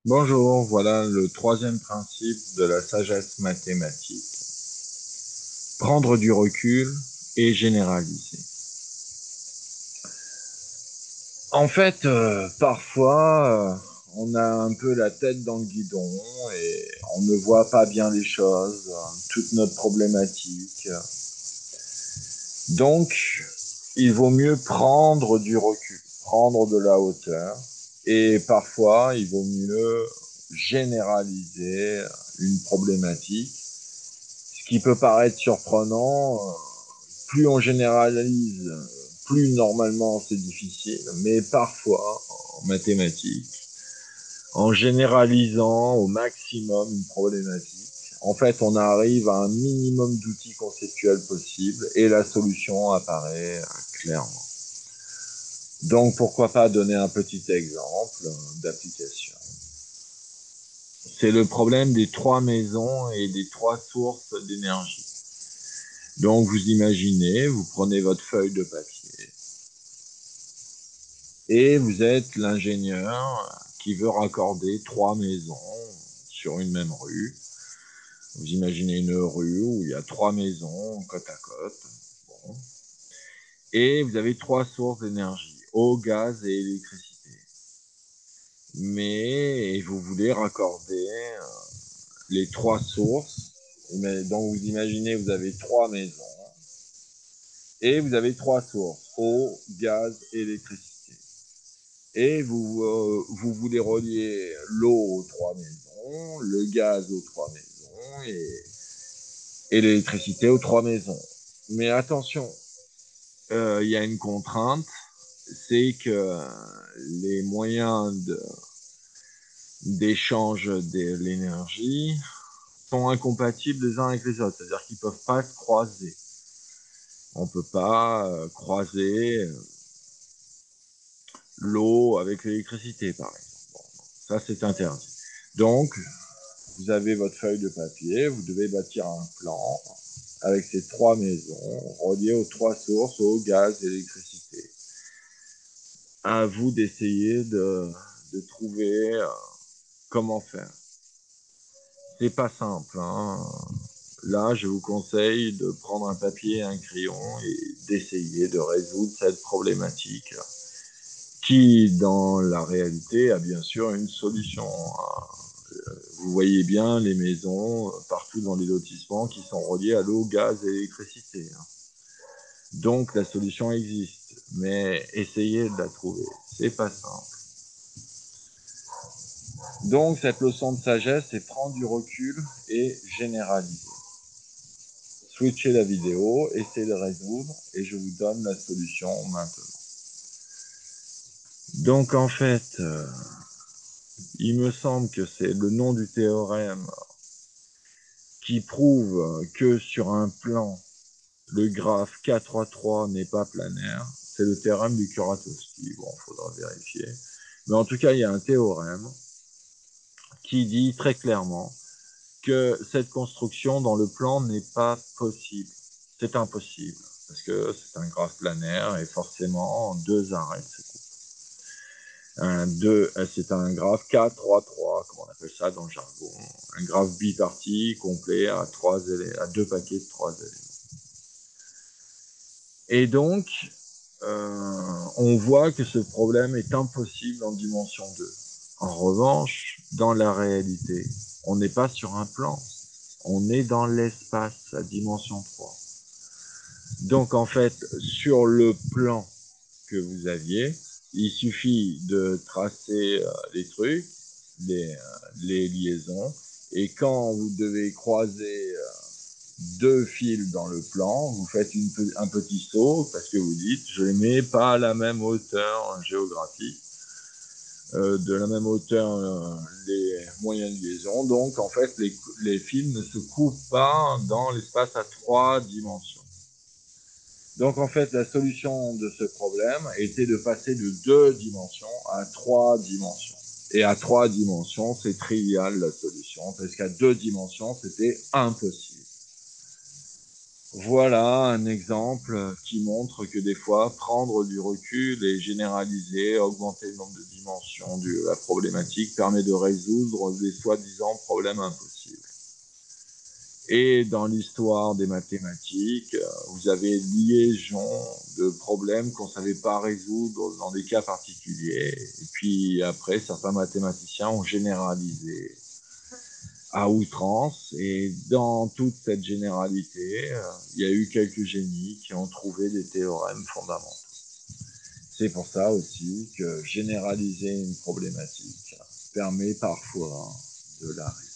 Bonjour, voilà le troisième principe de la sagesse mathématique. Prendre du recul et généraliser. En fait, parfois, on a un peu la tête dans le guidon et on ne voit pas bien les choses, toute notre problématique. Donc, il vaut mieux prendre du recul, prendre de la hauteur. Et parfois, il vaut mieux généraliser une problématique. Ce qui peut paraître surprenant, plus on généralise, plus normalement c'est difficile. Mais parfois, en mathématiques, en généralisant au maximum une problématique, en fait, on arrive à un minimum d'outils conceptuels possibles et la solution apparaît clairement. Donc, pourquoi pas donner un petit exemple d'application. C'est le problème des trois maisons et des trois sources d'énergie. Donc, vous imaginez, vous prenez votre feuille de papier et vous êtes l'ingénieur qui veut raccorder trois maisons sur une même rue. Vous imaginez une rue où il y a trois maisons côte à côte. Bon. Et vous avez trois sources d'énergie, eau, gaz et électricité. Mais vous voulez raccorder les trois sources. Donc vous imaginez, vous avez trois maisons et vous avez trois sources, eau, gaz et électricité. Et vous voulez relier l'eau aux trois maisons, le gaz aux trois maisons et l'électricité aux trois maisons. Mais attention, il y a une contrainte, c'est que les moyens d'échange de l'énergie sont incompatibles les uns avec les autres, c'est-à-dire qu'ils ne peuvent pas se croiser. On ne peut pas croiser l'eau avec l'électricité, par exemple. Bon, ça, c'est interdit. Donc, vous avez votre feuille de papier, vous devez bâtir un plan avec ces trois maisons reliées aux trois sources, eau, gaz et électricité. À vous d'essayer de trouver comment faire. C'est pas simple, hein. Là, je vous conseille de prendre un papier et un crayon et d'essayer de résoudre cette problématique qui, dans la réalité, a bien sûr une solution. Vous voyez bien les maisons partout dans les lotissements qui sont reliées à l'eau, gaz et électricité. Donc la solution existe, mais essayez de la trouver. C'est pas simple. Donc cette leçon de sagesse, c'est prendre du recul et généraliser. Switchez la vidéo, essayez de résoudre et je vous donne la solution maintenant. Donc en fait, il me semble que c'est le nom du théorème qui prouve que sur un plan, le graphe K33 n'est pas planaire. C'est le théorème du Kuratowski. Bon, il faudra vérifier. Mais en tout cas, il y a un théorème qui dit très clairement que cette construction dans le plan n'est pas possible. C'est impossible, parce que c'est un graphe planaire et forcément, deux arêtes se coupent. C'est un graphe K33, comme on appelle ça dans le jargon. Un graphe bipartite complet à deux paquets de trois éléments. Et donc, on voit que ce problème est impossible en dimension 2. En revanche, dans la réalité, on n'est pas sur un plan, on est dans l'espace à dimension 3. Donc en fait, sur le plan que vous aviez, il suffit de tracer les trucs, les, les liaisons, et quand vous devez croiser deux fils dans le plan, vous faites un petit saut parce que vous dites je les mets pas à la même hauteur géographique, de la même hauteur les moyens de liaison. Donc en fait les fils ne se coupent pas dans l'espace à trois dimensions. Donc en fait la solution de ce problème était de passer de deux dimensions à trois dimensions. Et à trois dimensions, c'est trivial la solution, parce qu'à deux dimensions, c'était impossible. Voilà un exemple qui montre que des fois, prendre du recul et généraliser, augmenter le nombre de dimensions de la problématique permet de résoudre des soi-disant problèmes impossibles. Et dans l'histoire des mathématiques, vous avez liaison de problèmes qu'on ne savait pas résoudre dans des cas particuliers. Et puis après, certains mathématiciens ont généralisé à outrance. Et dans toute cette généralité, il y a eu quelques génies qui ont trouvé des théorèmes fondamentaux. C'est pour ça aussi que généraliser une problématique permet parfois de la résoudre.